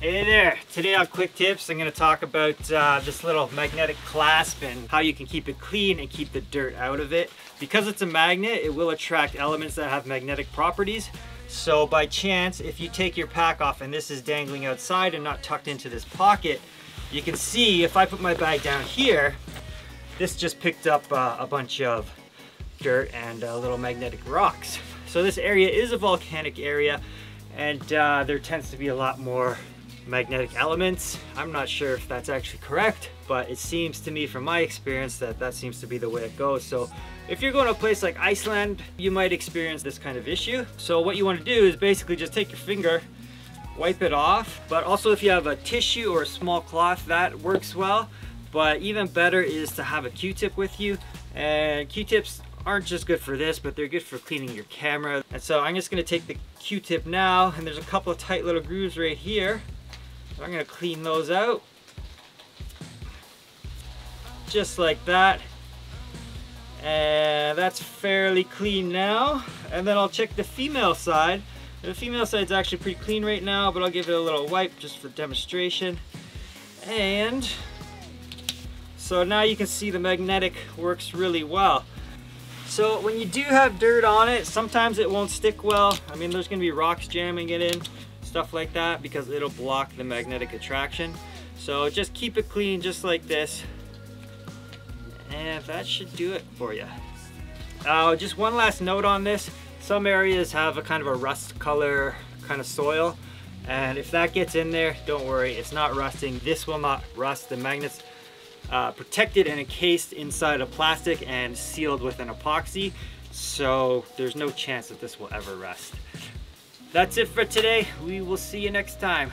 Hey there! Today on Quick Tips I'm going to talk about this little magnetic clasp and how you can keep it clean and keep the dirt out of it. Because it's a magnet, it will attract elements that have magnetic properties. So by chance, if you take your pack off and this is dangling outside and not tucked into this pocket, you can see if I put my bag down here, this just picked up a bunch of dirt and little magnetic rocks. So this area is a volcanic area, and there tends to be a lot more magnetic elements. I'm not sure if that's actually correct, but it seems to me from my experience that seems to be the way it goes. So if you're going to a place like Iceland, you might experience this kind of issue. So what you want to do is basically just take your finger, wipe it off, but also if you have a tissue or a small cloth, that works well. But even better is to have a Q-tip with you, and Q-tips aren't just good for this, but they're good for cleaning your camera. And so I'm just going to take the Q-tip now, and there's a couple of tight little grooves right here. So I'm going to clean those out just like that, and that's fairly clean now. And then I'll check the female side. The female side's actually pretty clean right now, but I'll give it a little wipe just for demonstration. And so now you can see the magnetic works really well. So when you do have dirt on it, sometimes it won't stick well. I mean, there's going to be rocks jamming it in, stuff like that, because it'll block the magnetic attraction. So just keep it clean just like this, and that should do it for you. Just one last note on this. Some areas have a kind of a rust color kind of soil, and if that gets in there, don't worry, it's not rusting. This will not rust. The magnet's protected and encased inside of plastic and sealed with an epoxy, so there's no chance that this will ever rust. That's it for today. We will see you next time.